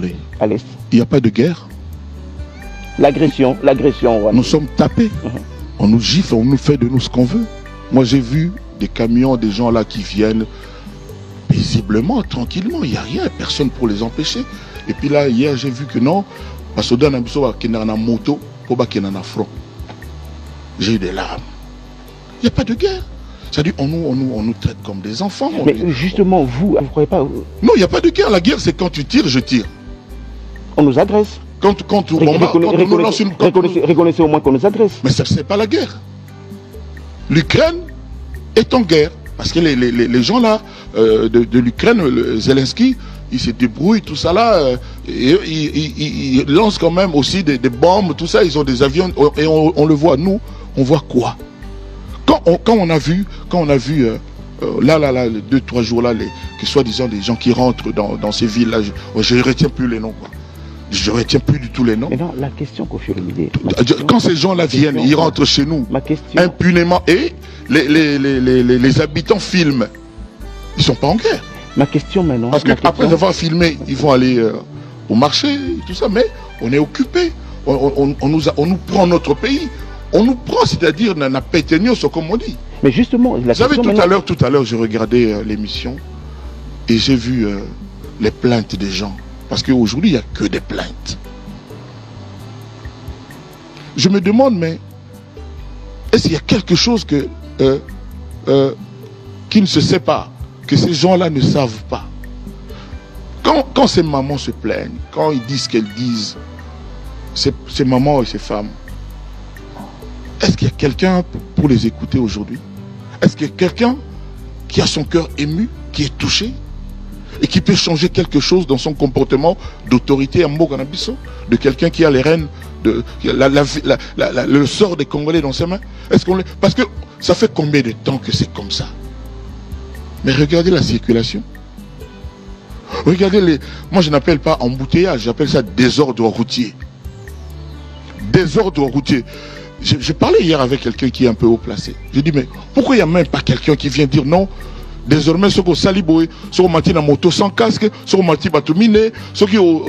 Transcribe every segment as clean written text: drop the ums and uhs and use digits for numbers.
parler. Allez. Il n'y a pas de guerre. L'agression. Nous sommes tapés. On nous gifle, on nous fait de nous ce qu'on veut. Moi, j'ai vu des camions, des gens là qui viennent paisiblement, tranquillement. Il n'y a rien, personne pour les empêcher. Et puis là, hier, j'ai vu que non, parce que dans la moto, pour qu'il y ait un front. J'ai eu des larmes. Il n'y a pas de guerre. C'est-à-dire, on nous traite comme des enfants. Mais justement, vous ne croyez pas... Non, il n'y a pas de guerre. La guerre, c'est quand tu tires, je tire. On nous agresse. Quand on nous lance une... Reconnaissez au moins qu'on nous agresse. Mais ce n'est pas la guerre. L'Ukraine est en guerre. Parce que les gens là, de l'Ukraine, Zelensky, ils se débrouillent, tout ça là, ils lancent quand même aussi des bombes, tout ça, ils ont des avions, et on le voit. Nous, on voit quoi? Quand on a vu, là, 2-3 jours là, que soi-disant des gens qui rentrent dans ces villes là, je ne retiens plus les noms, quoi. Je ne retiens plus du tout les noms. Mais non, la question, Kofi Olomide. Quand ces gens-là viennent, ils rentrent chez nous impunément, et les habitants filment. Ils ne sont pas en guerre. Ma question maintenant. Parce qu'après avoir filmé, ils vont aller au marché, tout ça, mais on est occupé. On nous prend notre pays. On nous prend, c'est-à-dire, n'a péténio, comme on dit. Mais justement, vous savez, tout à l'heure, j'ai regardé l'émission et j'ai vu les plaintes des gens. Parce qu'aujourd'hui, il n'y a que des plaintes. Je me demande, mais est-ce qu'il y a quelque chose qui ne se sait pas, que ces gens-là ne savent pas? Quand ces mamans se plaignent, quand ils disent ce qu'elles disent, ces mamans et ces femmes, est-ce qu'il y a quelqu'un pour les écouter aujourd'hui? Est-ce qu'il y a quelqu'un qui a son cœur ému, qui est touché et qui peut changer quelque chose dans son comportement d'autorité à Mboganabiso, de quelqu'un qui a les rênes, le sort des Congolais dans ses mains? Parce que ça fait combien de temps que c'est comme ça? Mais regardez la circulation. Regardez moi je n'appelle pas embouteillage, j'appelle ça désordre routier. Désordre routier. Je parlais hier avec quelqu'un qui est un peu haut placé. Je dis, mais pourquoi il n'y a même pas quelqu'un qui vient dire non? Désormais, ceux qui ont saliboé, ceux qui ont menti dans moto sans casque, ceux qui ont menti batumine, ceux qui ont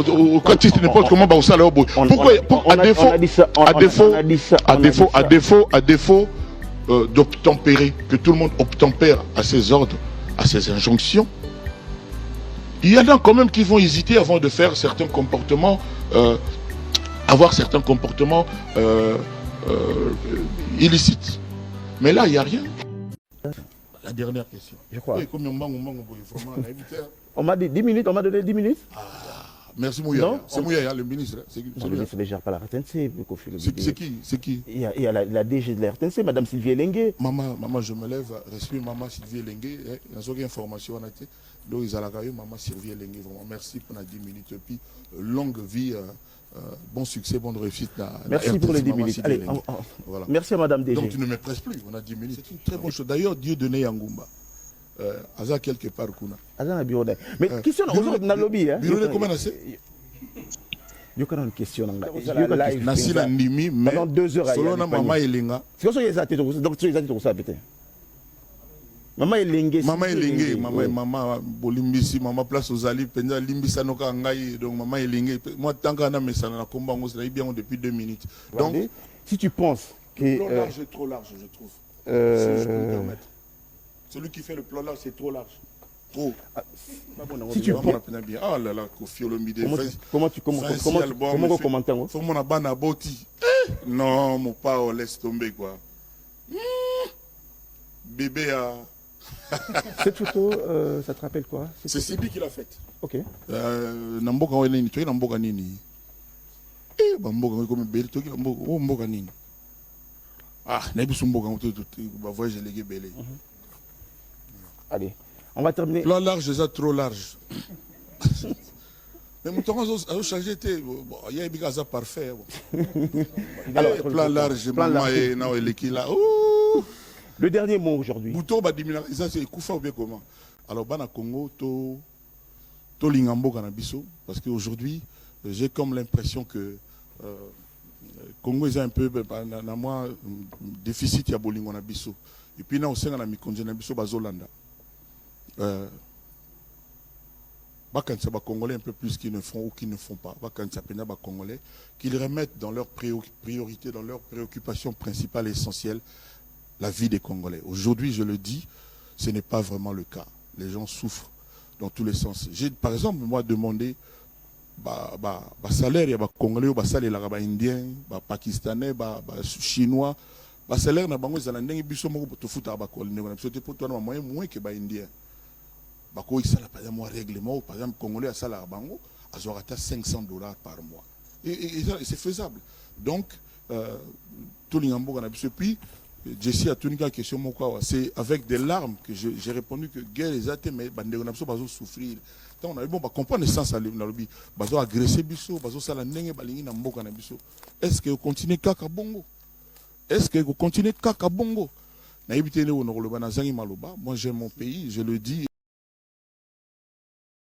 n'importe comment, pourquoi, à défaut d'obtempérer, que tout le monde obtempère à ses ordres, à ses injonctions, il y en a quand même qui vont hésiter avant de faire certains comportements, avoir certains comportements illicites. Mais là, il n'y a rien. La dernière question. Je crois. Oui, on m'a dit 10 minutes, on m'a donné 10 minutes. Ah, merci Mouyaya. C'est Mouyaya, le ministre. Le ministre ne gère pas la RTNC. C'est qui? Il y a la DG de la RTNC, Madame Sylvie Elengue. Maman, je me lève, respire Maman Sylvie Elengue. Il y a une information. Donc, ils ont Maman Sylvie Elengue. Vraiment, merci pour les 10 minutes. Et puis, longue vie. Bon succès, bonne réussite. Merci pour les 10 minutes. Allez, voilà. Merci à Madame DG. Donc tu ne me presses plus, on a 10 minutes. C'est une très bonne chose. D'ailleurs, Dieu donnait Yangumba. Aza quelque part, Kuna. Aza na bureau. Mais question, on a lobby. Bureau, comment on a fait? Il y a une question. Nasi la Nimi, mais pendant 2 heures. Selon Maman Elenga. C'est quoi ça? Donc tu es ça peut-être. Maman Elengue. Maman Bolimbisi, Maman Place aux Ali, Penda Limbisa Noka Ngai, donc Maman Elengue. Moi, tant qu'on a mis ça dans la combat, on s'est bien depuis 2 minutes. Donc, si tu penses que. Le plan large est trop large, je trouve. Si je peux me permettre. Celui qui fait le plan large, c'est trop large. Trop. Si tu penses. Ah là là, Kofi Olomide. Comment commenter? Faut mon abana boti. Non, mon père, laisse tomber quoi. Bébé a. Cette photo, ça te rappelle quoi? C'est Sibi qui l'a faite. Ok. Namboka Weneni, tu es Namboka Nini. Bamboka comme belle, tu es Namboka Nini. Ah, Nebusumboka, tu vas voyager les belés. Allez, on va terminer. Plan large, c'est trop large. Mais mon temps a changé, il y a un gaz parfait. Alors, plan large, maman et now il est qui là. Le dernier mot aujourd'hui. Bouton va diminuer, ça c'est Koufa ou bien comment? Alors, Bana Congo, to Lingambo Canabiso, parce qu'aujourd'hui, j'ai comme l'impression que Congo est un peu, dans moi, déficit ya bolingo na biso. Et puis, là, on sait qu'on a mis congé na biso bazolanda. bakanisa ba Congolais un peu plus qu'ils ne font ou qu'ils ne font pas. Bakanisa pena ba Congolais qu'ils remettent dans leurs priorités, dans leurs préoccupations principales et essentielles la vie des Congolais. Aujourd'hui, je le dis, ce n'est pas vraiment le cas. Les gens souffrent dans tous les sens. J'ai par exemple moi demandé salaire, il y a des Congolais, des salaires, des Indiens, des Pakistanais, des Chinois. Les salaires, il y a des gens qui sont moins que les Indiens. Par exemple, règlement, par exemple, Congolais à salaire, ils ont $500 par mois. Et c'est faisable. Donc, tout le monde a puis Jessie a tenu une question, c'est avec des larmes que j'ai répondu que guerre les athées, mais les gens vont souffrir. On a bon, comprendre le sens à l'objet. Ils vont agresser biso, ils vont sala nenge balingi na mboka na biso. Est-ce que vous continuez kaka bongo? Est-ce que vous continuez kaka bongo? Na ibité ne wono le banazangi maloba. Moi j'aime mon pays, je le dis.